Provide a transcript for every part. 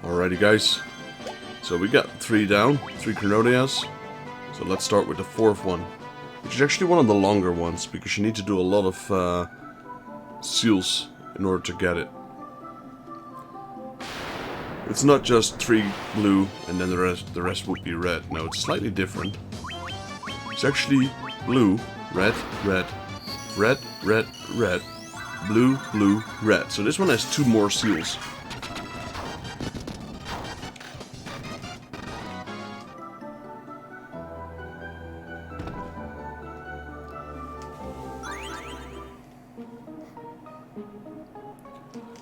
Alrighty guys, so we got 3 down, 3 Chronodias. So let's start with the 4th one, which is actually one of the longer ones, because you need to do a lot of seals in order to get it. It's not just 3 blue and then the rest would be red. No, it's slightly different. It's actually blue, red, red, red, red, red, blue, blue, red. So this one has 2 more seals.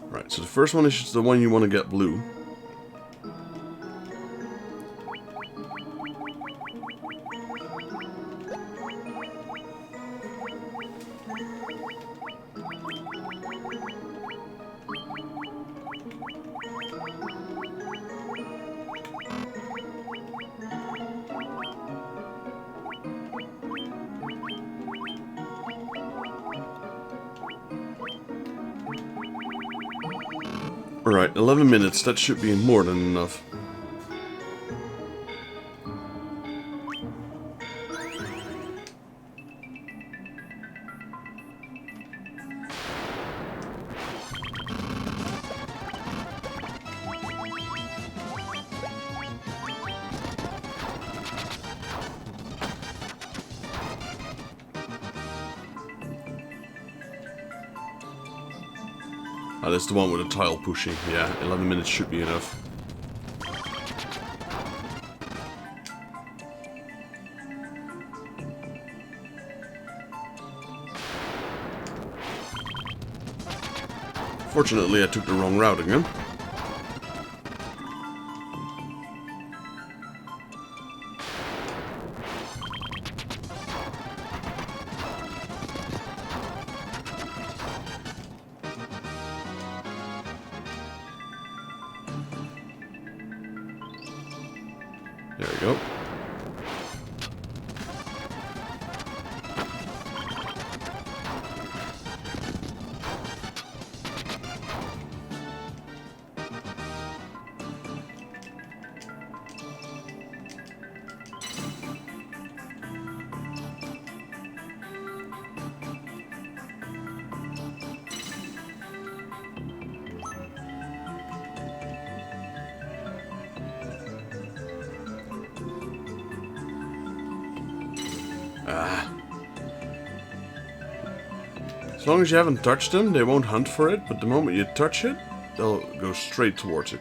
Right, so the first one is just the one you want to get blue. Alright, 11 minutes, that should be more than enough. Oh, that's the one with the tile pushing. Yeah, 11 minutes should be enough. Fortunately, I took the wrong route again. There we go. As long as you haven't touched them, they won't hunt for it, but the moment you touch it, they'll go straight towards it.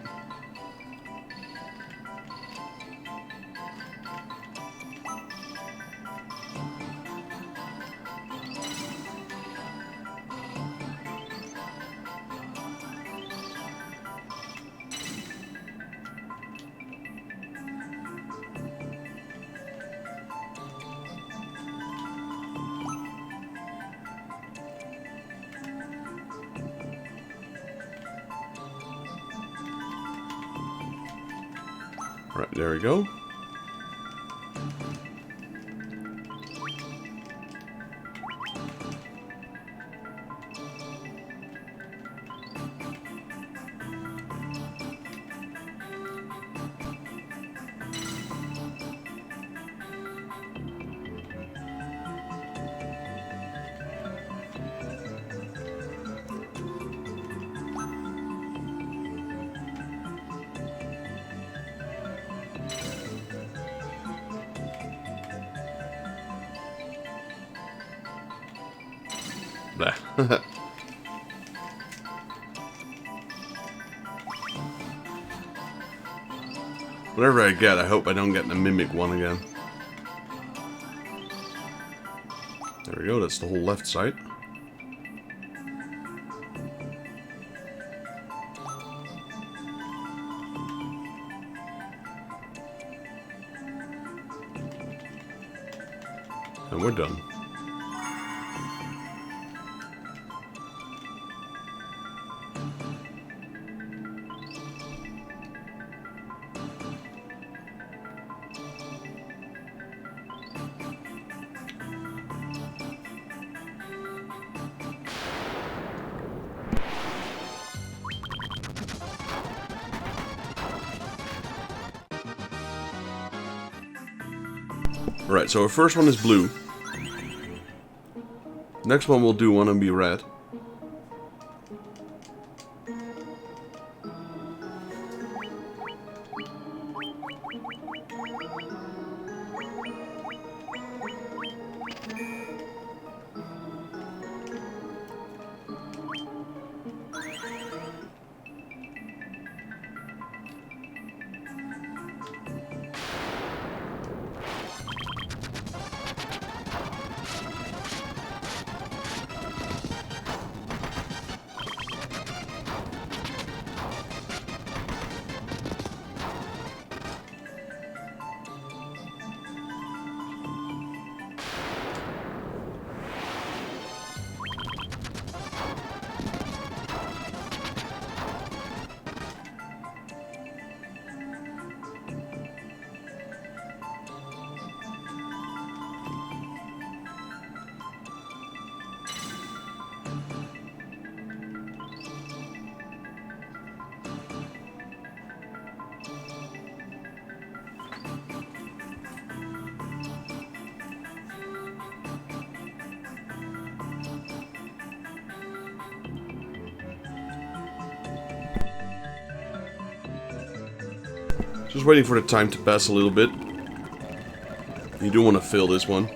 Right, there we go. Whatever I get, I hope I don't get the mimic one again. There we go, that's the whole left side. And we're done. Alright, so our first one is blue. Next one we'll do want to be red. Just waiting for the time to pass a little bit. You do want to fill this one.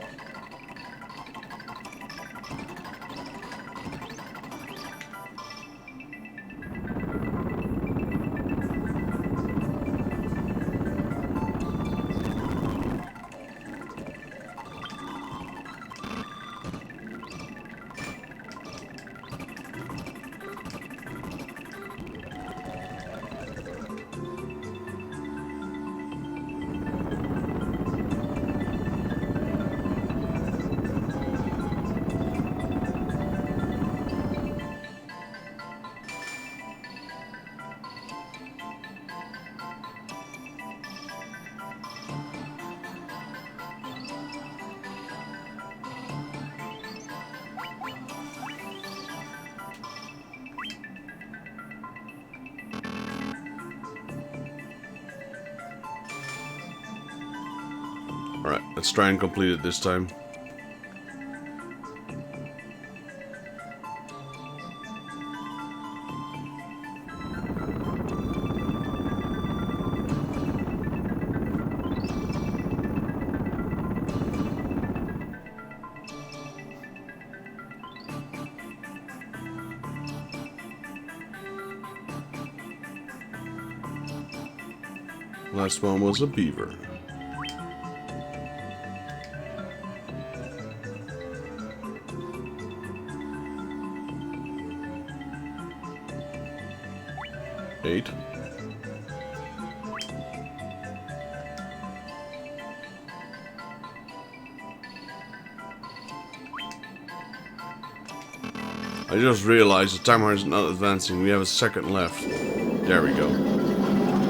Alright, let's try and complete it this time. Last one was a beaver. Eight. I just realized the timer is not advancing. We have a second left. There we go.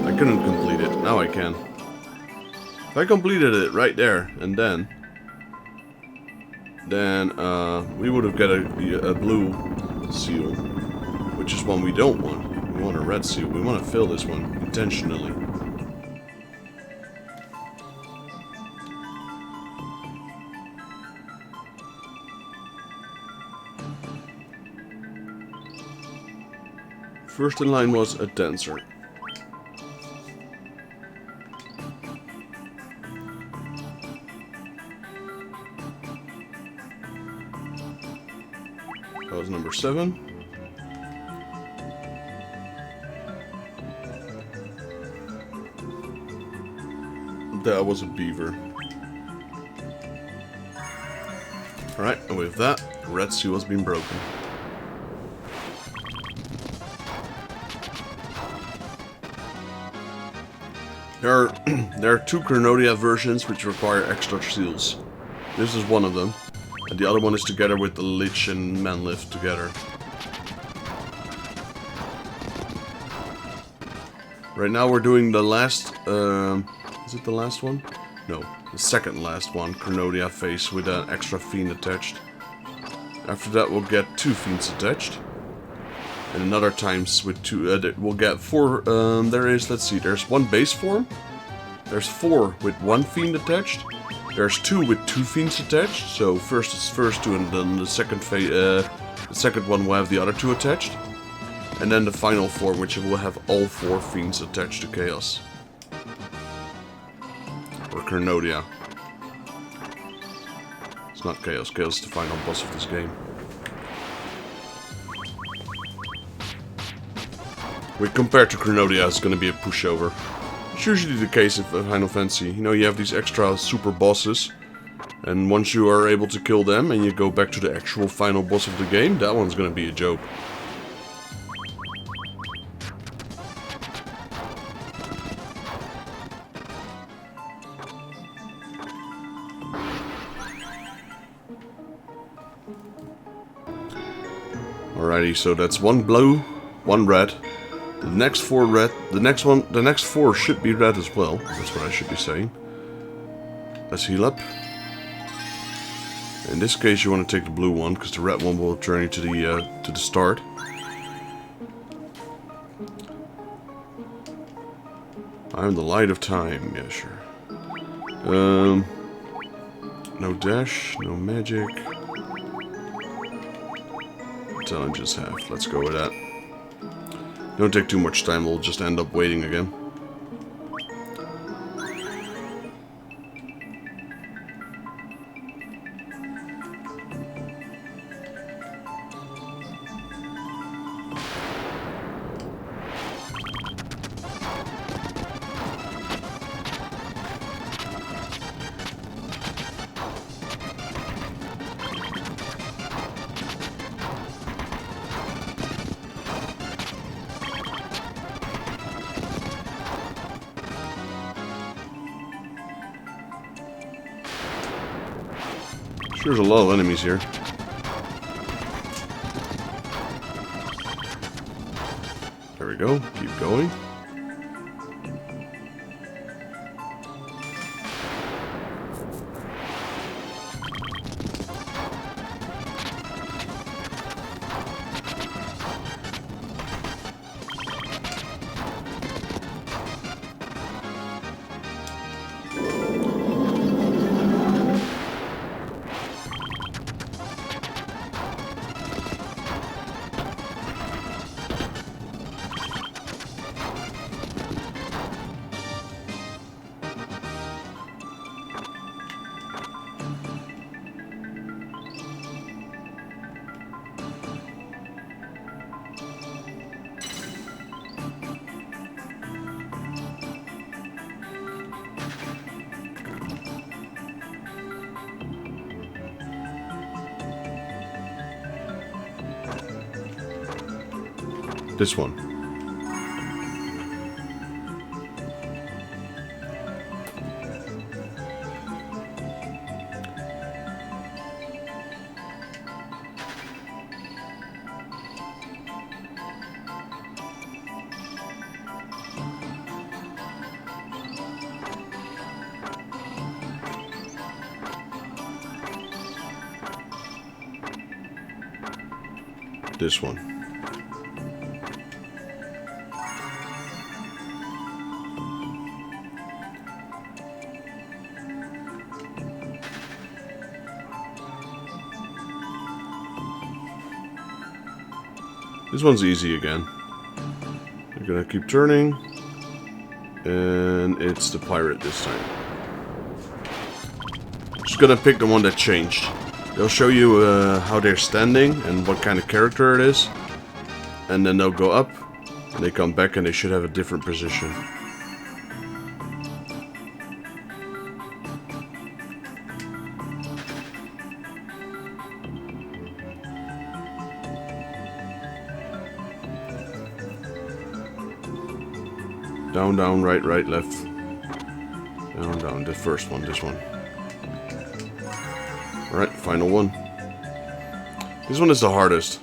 I couldn't complete it. Now I can. If I completed it right there and then we would have got a blue seal, which is one we don't want. We want a red seal. We want to fill this one intentionally. First in line was a dancer. That was number 7. That was a beaver. Alright, and with that, the red seal has been broken. There are 2 Chronodia versions which require extra seals. This is one of them. And the other one is together with the Lich and Manlift together. Right now we're doing the last... is it the last one? No, the second last one, Chronodia face with an extra fiend attached. After that we'll get 2 fiends attached. And another times with 2, we'll get 4, there is, let's see, there's 1 base form. There's 4 with 1 fiend attached. There's 2 with 2 fiends attached, so first it's first 2 and then the second one will have the other 2 attached. And then the final form, which will have all 4 fiends attached to Chaos. Or Chronodia. It's not Chaos, Chaos is the final boss of this game. When compared to Chronodia, it's going to be a pushover. It's usually the case in Final Fantasy. You know, you have these extra super bosses, and once you are able to kill them and you go back to the actual final boss of the game, that one's going to be a joke. Alrighty, so that's 1 blue, 1 red. The next 4 red. The next 4 should be red as well. That's what I should be saying. Let's heal up. In this case, you want to take the blue one because the red one will turn you to the start. I'm the light of time. Yeah, sure. No dash, no magic. Intelligence half. Let's go with that. Don't take too much time, we'll just end up waiting again. There's a lot of enemies here. There we go. Keep going. This one. This one. This one's easy again. You're gonna keep turning, and it's the pirate this time. Just gonna pick the one that changed. They'll show you how they're standing and what kind of character it is, and then they'll go up, and they come back, and they should have a different position. Down, down, right, right, left. Down, down. The first one, this one. Alright, final one. This one is the hardest.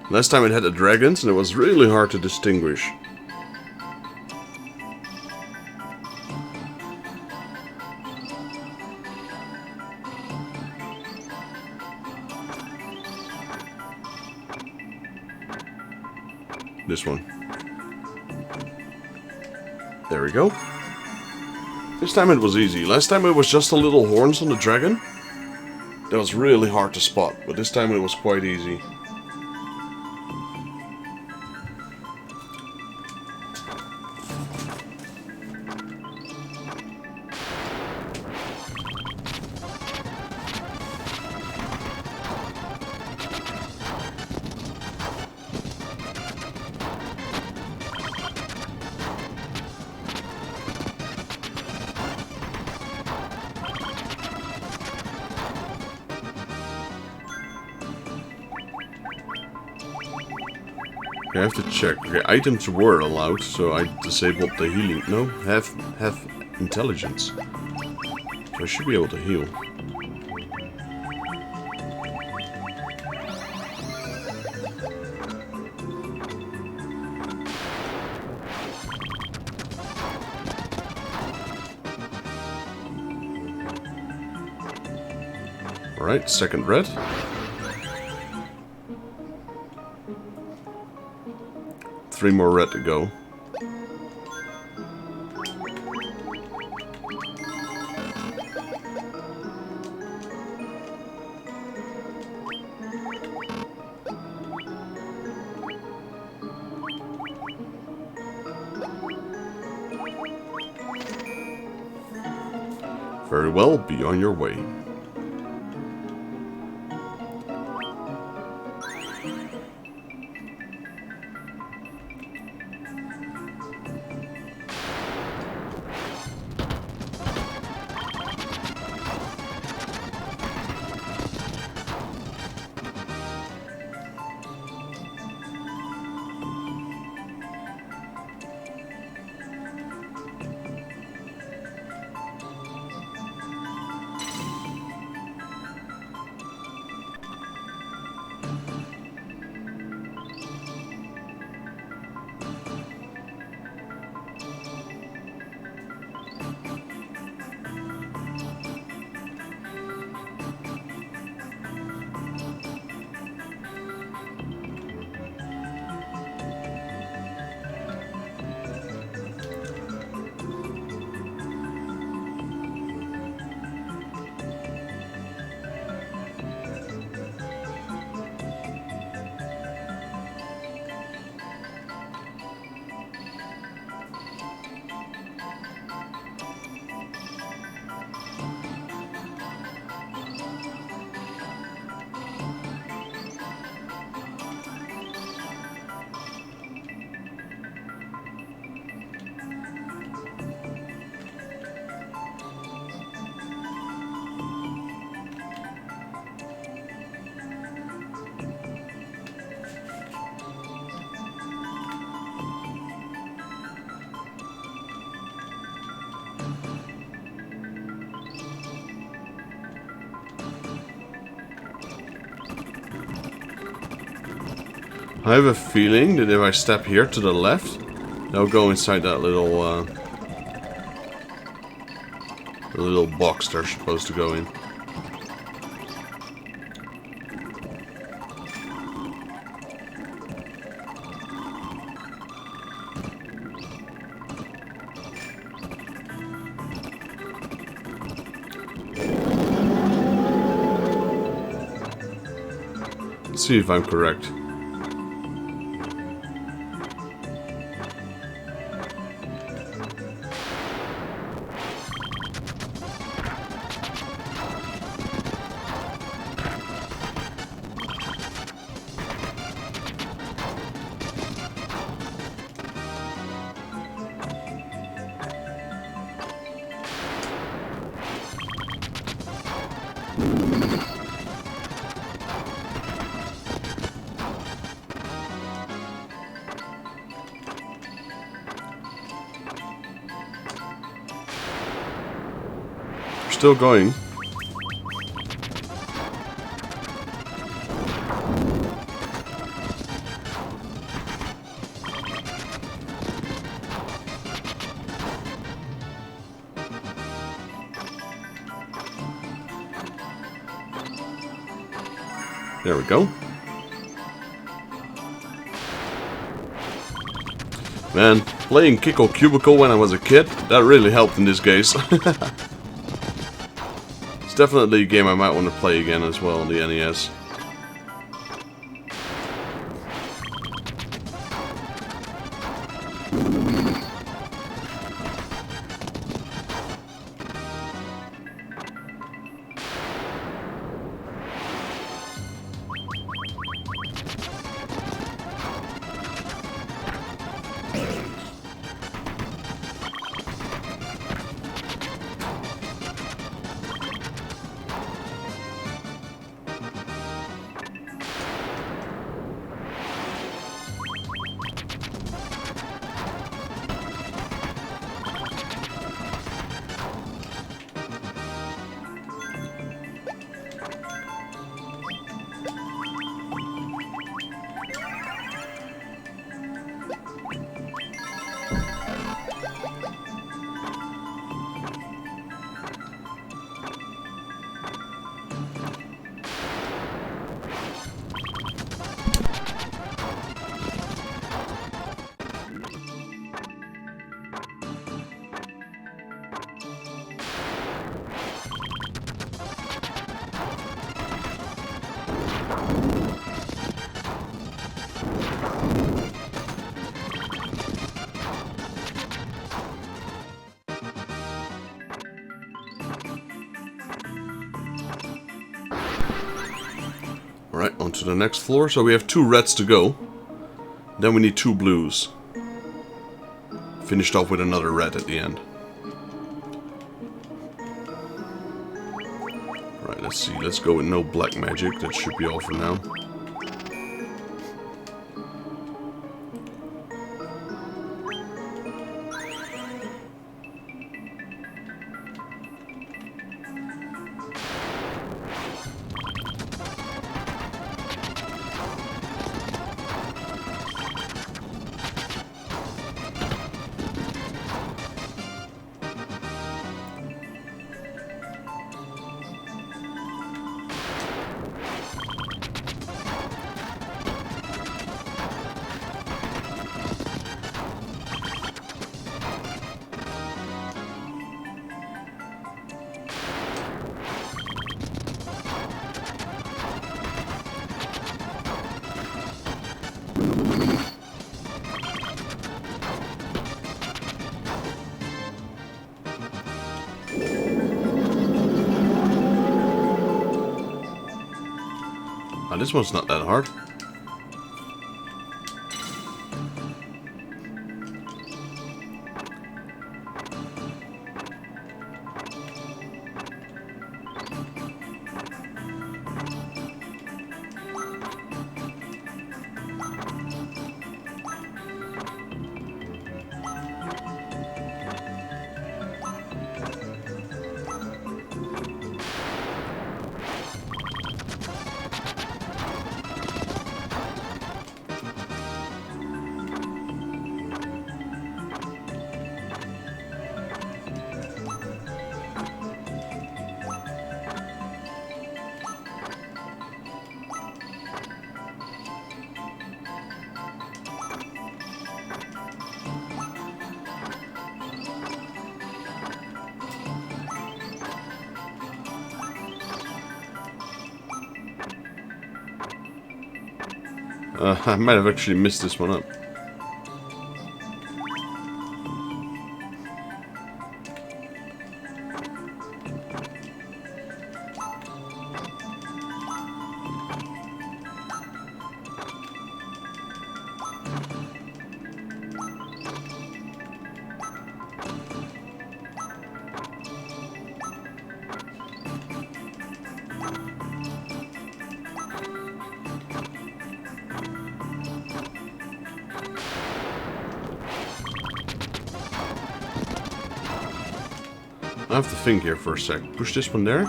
Last time it had the dragons, and it was really hard to distinguish. This one. There we go. This time it was easy. Last time it was just the little horns on the dragon. That was really hard to spot, but this time it was quite easy. I have to check. Okay, items were allowed, so I disabled the healing. No, have intelligence. So I should be able to heal. Alright, second red. Three more red to go. Very well, be on your way. I have a feeling that if I step here to the left, they'll go inside that little the little box they're supposed to go in. Let's see if I'm correct. Still going. There we go. Man, playing Kiko Cubicle when I was a kid, that really helped in this case. It's definitely a game I might want to play again as well on the NES. Alright, on to the next floor. So we have 2 reds to go. Then we need 2 blues. Finished off with another red at the end. Right, let's see. Let's go with no black magic. That should be all for now. This one's not that hard. I might have actually missed this one up. I have to think here for a sec. Push this one there.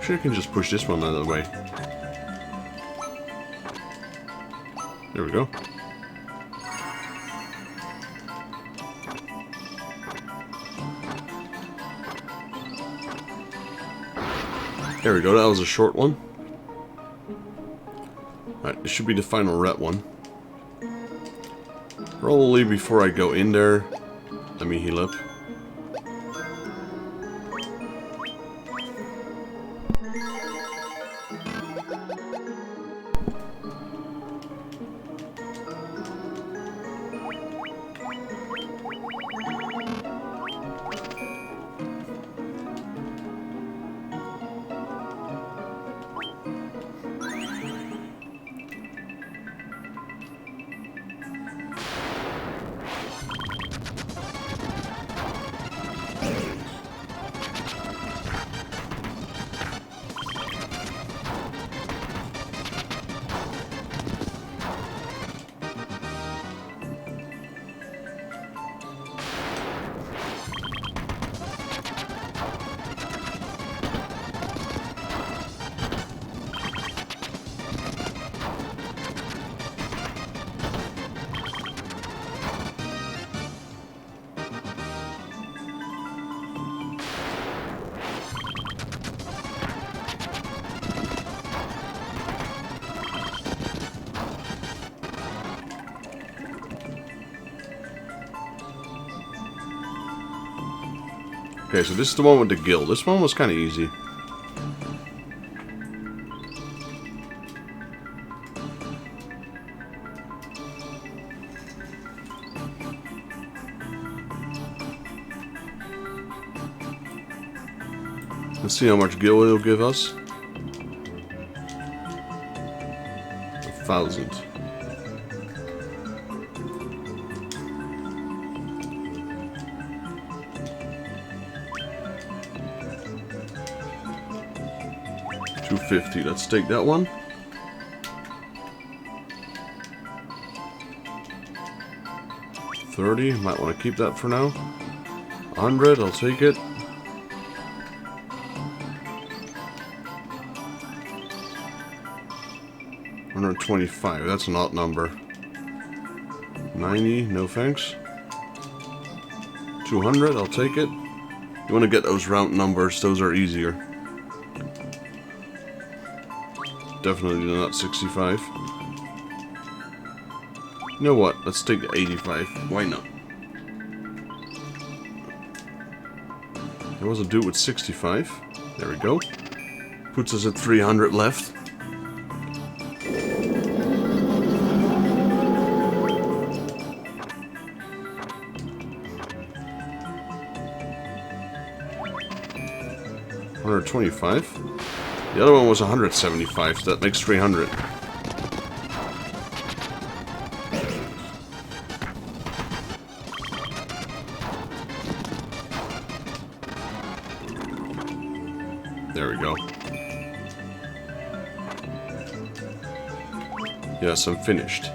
Sure, I can just push this one out of the way. There we go. There we go, that was a short one. Alright, this should be the final red one. Probably before I go in there, let me heal up. Okay, so this is the one with the guild. This one was kind of easy. Let's see how much guild it'll give us. 1,000. $250. Let's take that one. $30. Might want to keep that for now. 100. I'll take it. $125. That's an odd number. 90. No thanks. 200. I'll take it. You want to get those round numbers. Those are easier. Definitely not 65. You know what? Let's take the 85. Why not? There was a dude with 65. There we go. Puts us at 300 left. $125. The other one was 175, so that makes 300. There we go. Yes, I'm finished.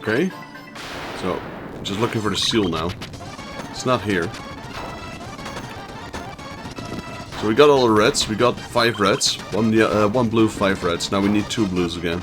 Okay, so just looking for the seal now. It's not here. So we got all the reds. We got 5 reds, one blue, 5 reds. Now we need 2 blues again.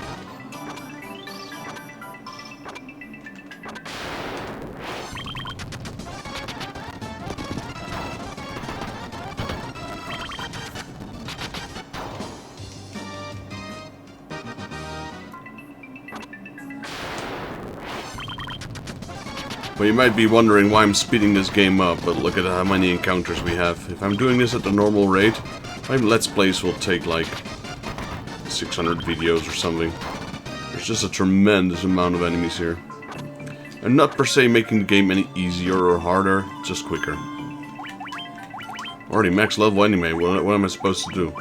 Well, you might be wondering why I'm speeding this game up, but look at how many encounters we have. If I'm doing this at the normal rate, my Let's Plays will take like 600 videos or something. There's just a tremendous amount of enemies here. I'm not per se making the game any easier or harder, just quicker. Already max level anyway, what am I supposed to do?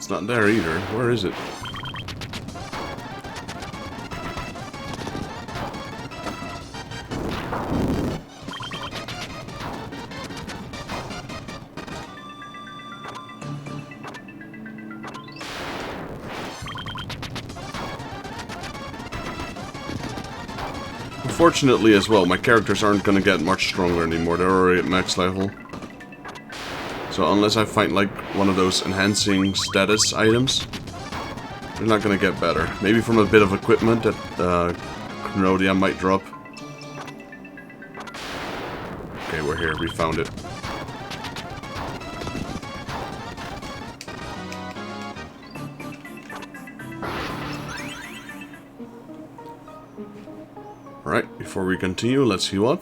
It's not there either. Where is it? Unfortunately as well, my characters aren't gonna get much stronger anymore. They're already at max level. So unless I find like one of those enhancing status items, they're not gonna get better. Maybe from a bit of equipment that Chronodia might drop. Okay, we're here. We found it. Alright, before we continue, let's heal up.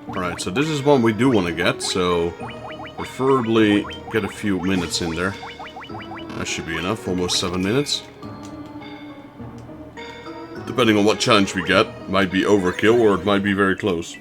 Alright, so this is one we do want to get, so preferably get a few minutes in there. That should be enough, almost 7 minutes. Depending on what challenge we get, might be overkill or it might be very close.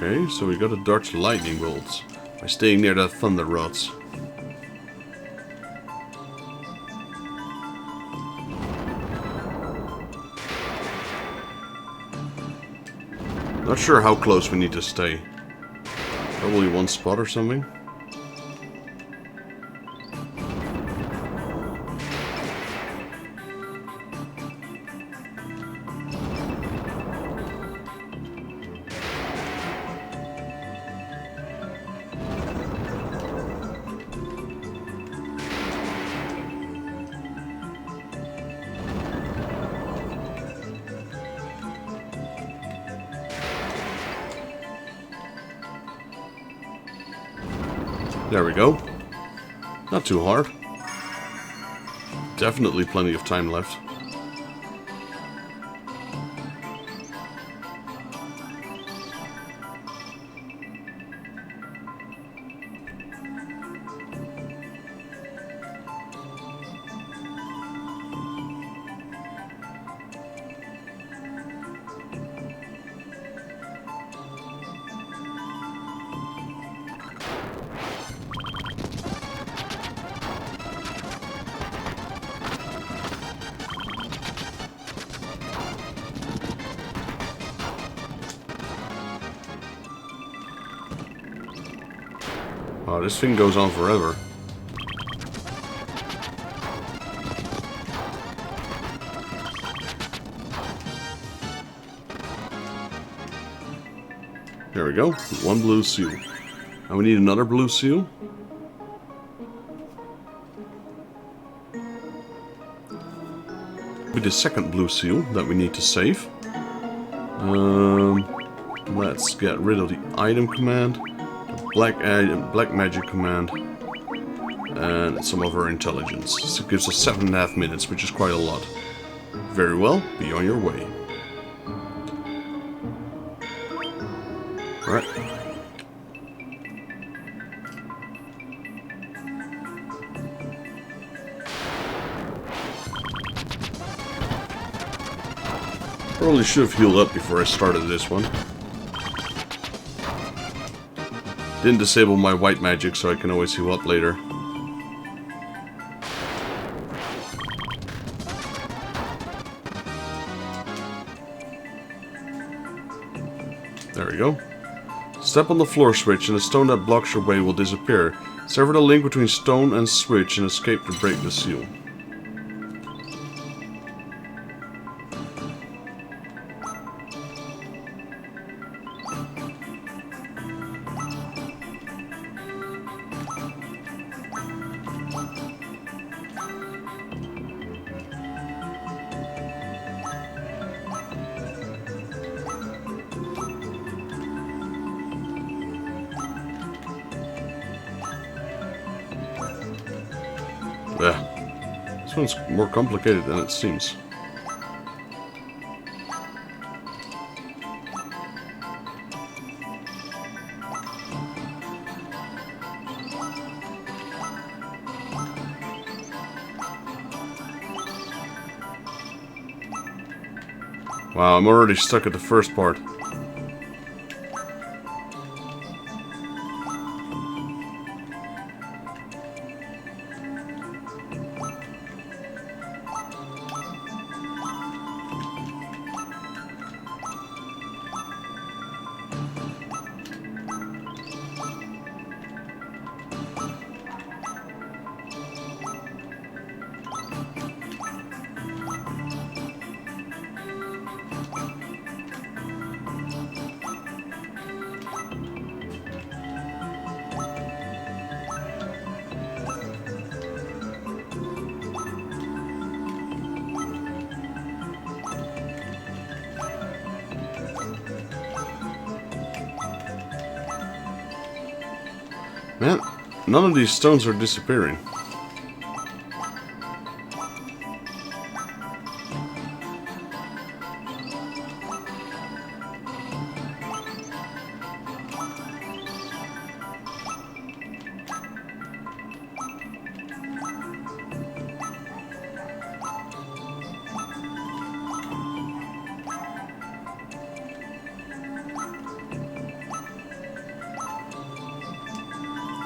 Okay, so we gotta dodge lightning bolts by staying near that thunder rods. Not sure how close we need to stay. Probably one spot or something. There we go. Not too hard. Definitely plenty of time left. Oh, this thing goes on forever. There we go. One blue seal. And we need another blue seal. With the second blue seal that we need to save. Let's get rid of the item command. Black magic command, and some of our intelligence. So it gives us 7.5 minutes, which is quite a lot. Very well, be on your way. Alright. Probably should have healed up before I started this one. Didn't disable my white magic, so I can always heal up later. There we go. Step on the floor switch and the stone that blocks your way will disappear. Sever the link between stone and switch and escape to break the seal. This one's more complicated than it seems. Wow, I'm already stuck at the first part. Man, none of these stones are disappearing.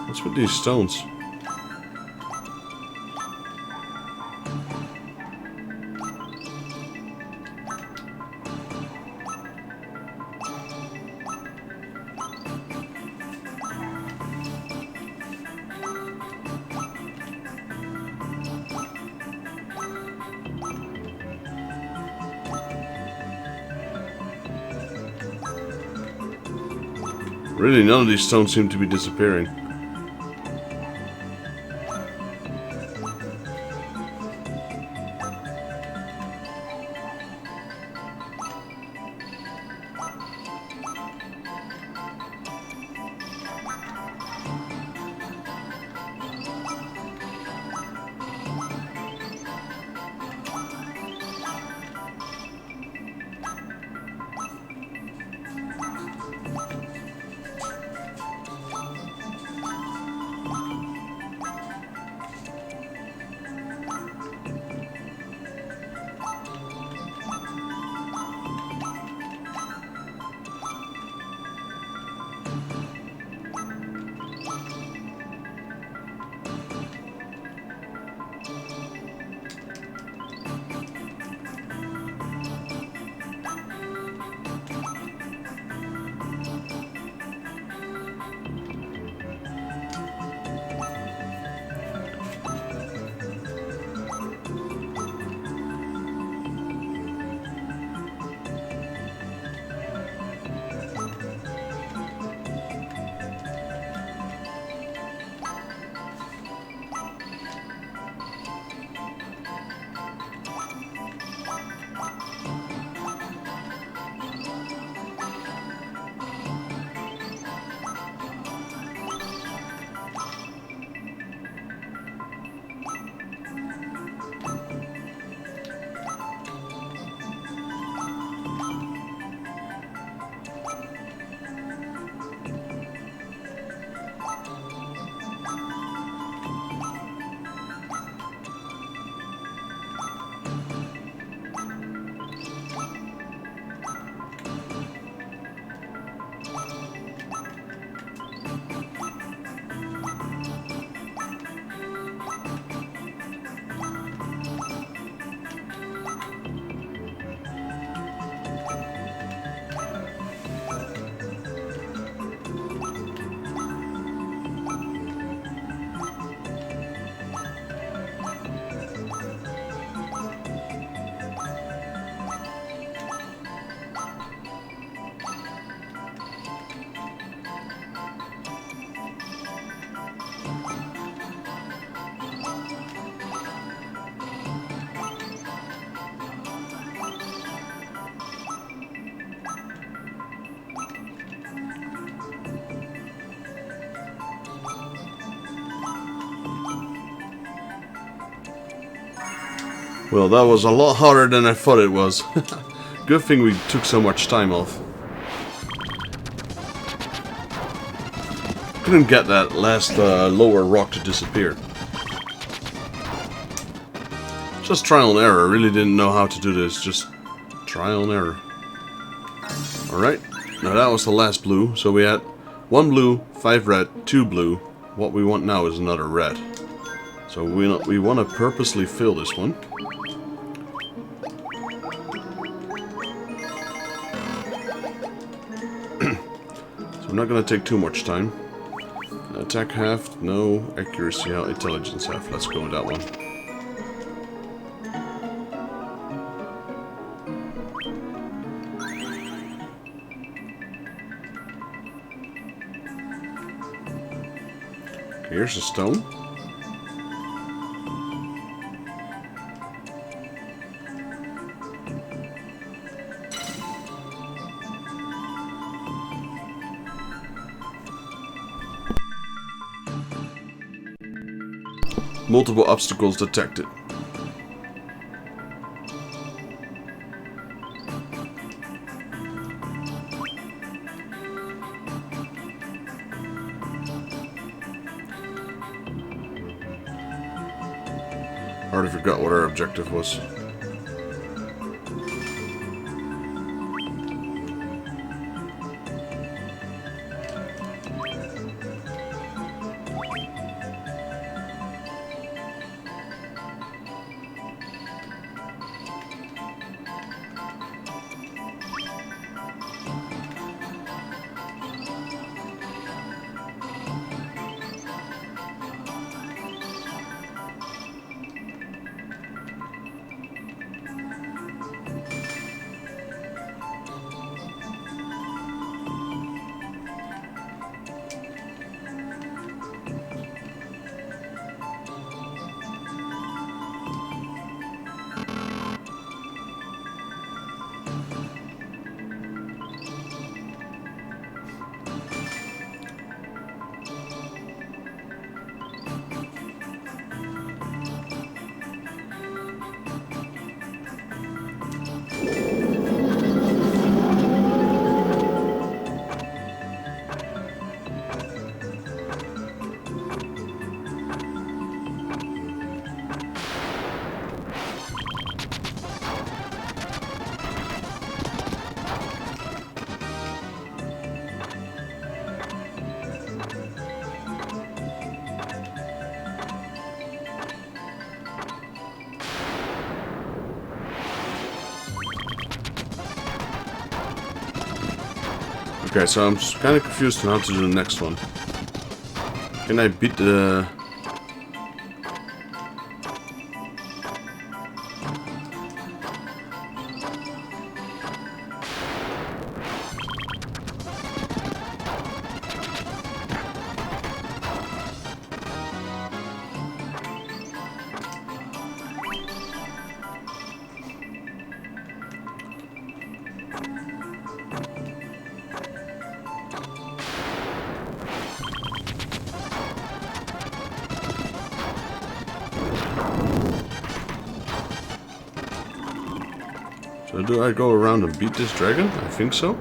What's with these stones? Really, none of these stones seem to be disappearing. Well, that was a lot harder than I thought it was. Good thing we took so much time off. Couldn't get that last lower rock to disappear. Just trial and error. I really didn't know how to do this. Just trial and error. Alright. Now that was the last blue. So we had 1 blue, 5 red, 2 blue. What we want now is another red. So we want to purposely fill this one. So we're not going to take too much time. Attack half, no. Accuracy half, intelligence half. Let's go with that one. Okay, here's a stone. Multiple obstacles detected. I already forgot what our objective was. Okay, so I'm kind of confused on how to do the next one. Can I beat the... So do I go around and beat this dragon? I think so.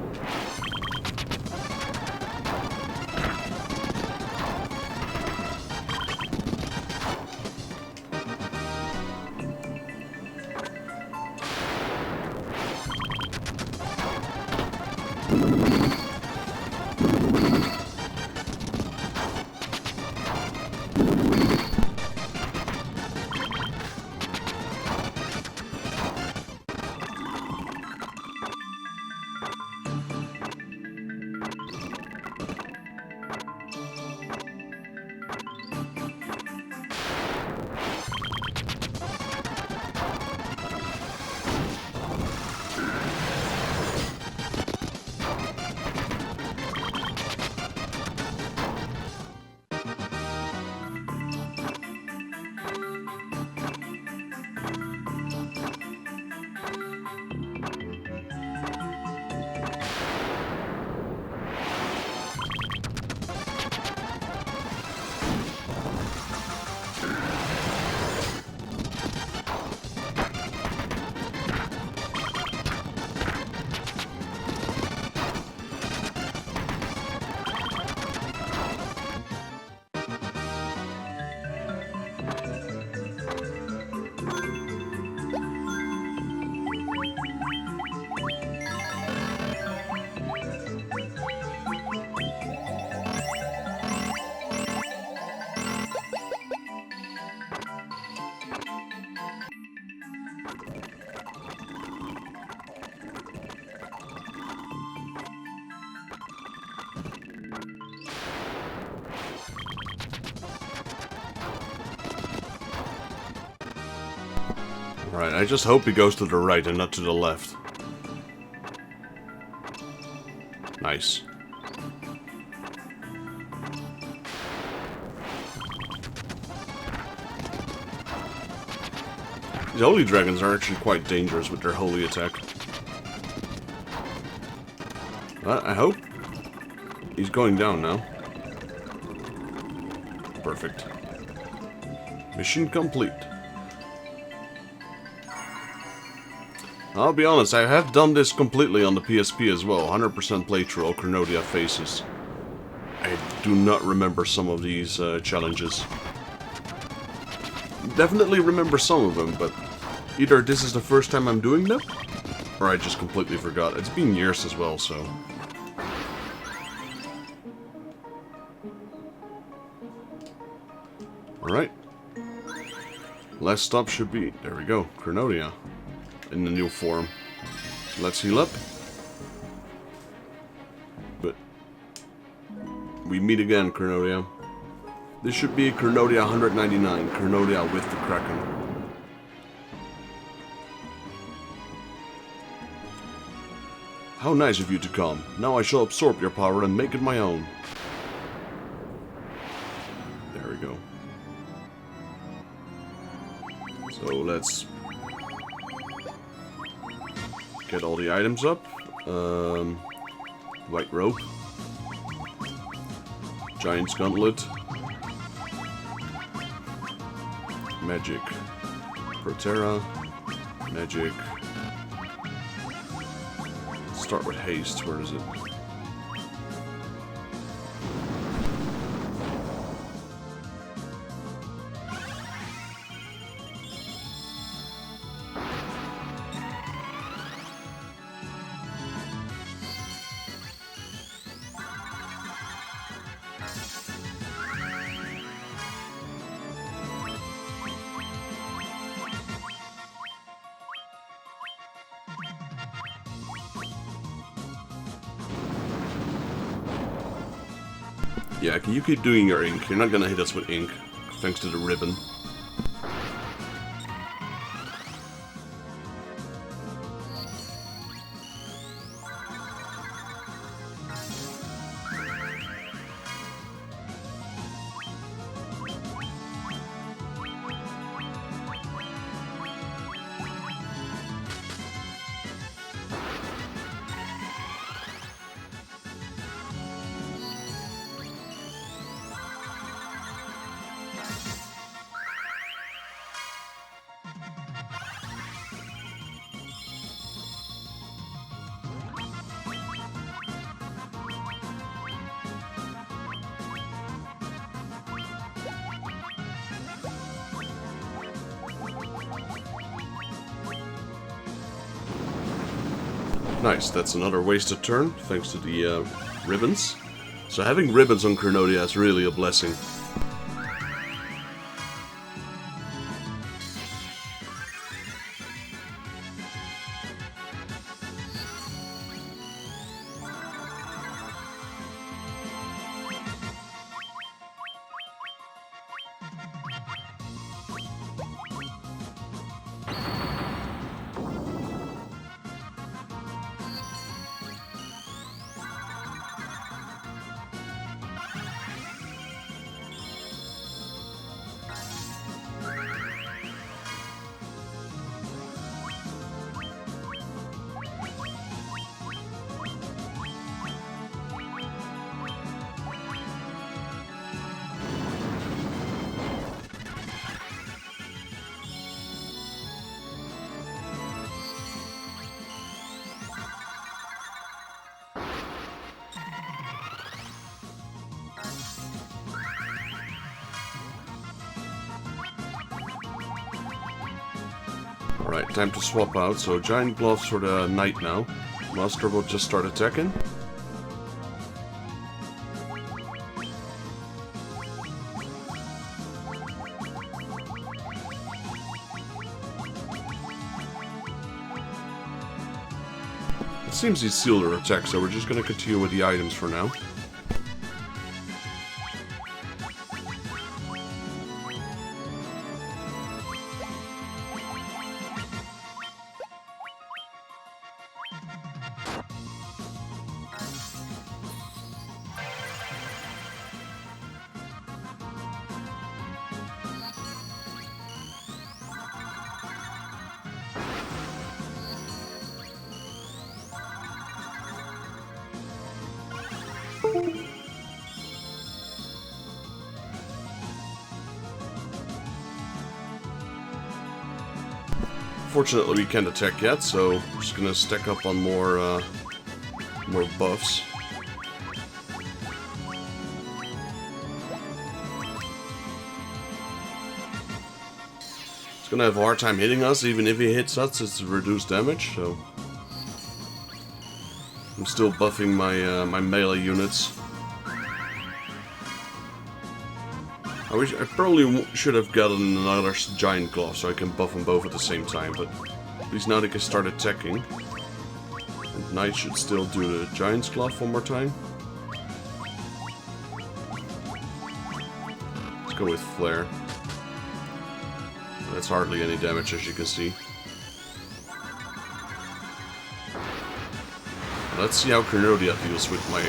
Right, I just hope he goes to the right and not to the left. Nice. These holy dragons are actually quite dangerous with their holy attack. I hope he's going down now. Perfect. Mission complete. I'll be honest, I have done this completely on the PSP as well. 100% playthrough, all Chronodia faces. I do not remember some of these challenges. Definitely remember some of them, but either this is the first time I'm doing them, or I just completely forgot. It's been years as well, so... Alright. Last stop should be... There we go. Chronodia. In the new form. Let's heal up. But... We meet again, Chronodia. This should be Chronodia 199. Chronodia with the Kraken. How nice of you to come. Now I shall absorb your power and make it my own. There we go. So let's get all the items up. White rope. Giant's gauntlet. Magic. Protera. Magic. Start with haste. Where is it? Yeah, you keep doing your ink. You're not gonna hit us with ink, thanks to the ribbon. Nice, that's another wasted turn, thanks to the ribbons. So having ribbons on Chronodia is really a blessing. Alright, time to swap out. So giant gloves for the knight now. Master will just start attacking. It seems he's sealed her attack, so we're just going to continue with the items for now. Unfortunately, we can't attack yet, so we're just gonna stack up on more buffs. It's gonna have a hard time hitting us, even if he hits us, it's reduced damage, so... I'm still buffing my, my melee units. I probably should have gotten another giant glove so I can buff them both at the same time, but at least now they can start attacking. And Knight should still do the giant's glove one more time. Let's go with flare. That's hardly any damage, as you can see. Let's see how Chronodia deals with my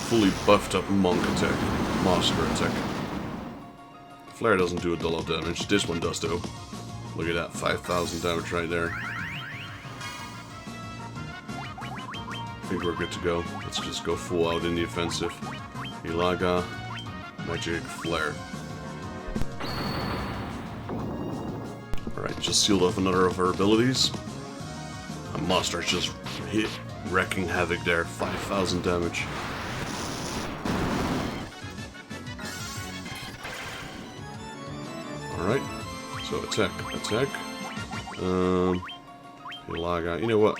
fully buffed up monk attack, master attack. Flare doesn't do a lot of damage. This one does though. Look at that, 5,000 damage right there. I think we're good to go. Let's just go full out in the offensive. Ilaga, magic, flare. Alright, just sealed off another of her abilities. My master's just hit, wrecking havoc there. 5,000 damage. Alright, so attack. Ilaga. You know what?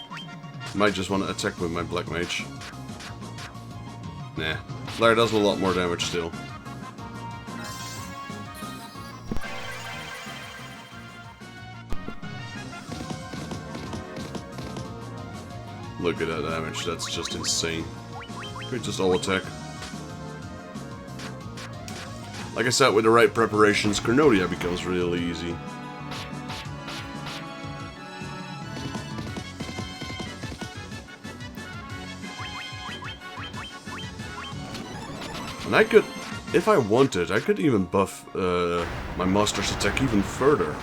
Might just want to attack with my black mage. Nah. Flare does a lot more damage still. Look at that damage, that's just insane. Could just all attack. Like I said, with the right preparations, Chronodia becomes really easy. And I could, if I wanted, I could even buff my master's attack even further.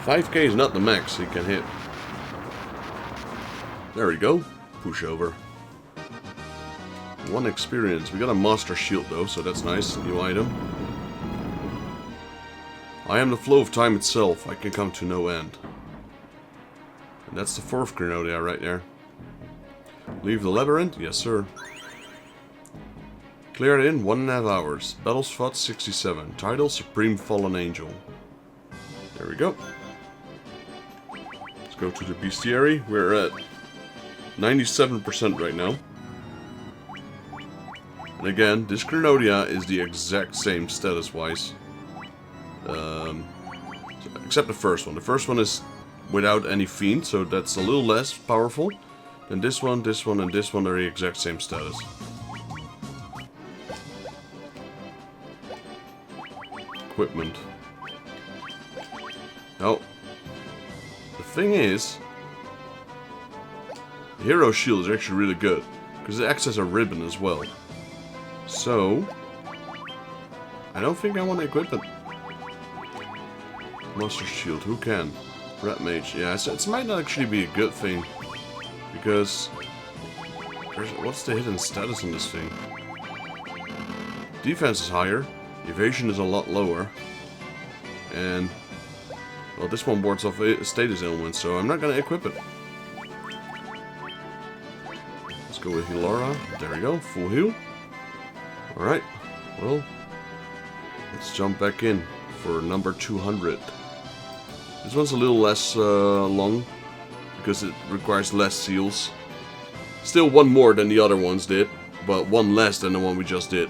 5k is not the max he can hit. There we go. Push over. 1 experience. We got a master shield though, so that's nice. New item. I am the flow of time itself. I can come to no end. And that's the 4th Chronodia right there. Leave the Labyrinth? Yes, sir. Cleared in 1.5 hours. Battles fought 67. Title Supreme Fallen Angel. There we go. Let's go to the beastiary. We're at 97% right now. And again, this Chronodia is the exact same status-wise. Except the first one. The first one is without any fiend, so that's a little less powerful. Then this one, and this one are the exact same status. Equipment. Now, the thing is, the hero shield is actually really good, because it acts as a ribbon as well. So, I don't think I want to equip it. Master shield, who can? Rat mage, yeah, so it might not actually be a good thing, because what's the hidden status on this thing? Defense is higher, evasion is a lot lower, and well, this one wards off status ailments, so I'm not gonna equip it. Let's go with Hilora. There we go, full heal. Alright, well, let's jump back in for number 200. This one's a little less long, because it requires less seals. Still one more than the other ones did, but one less than the one we just did.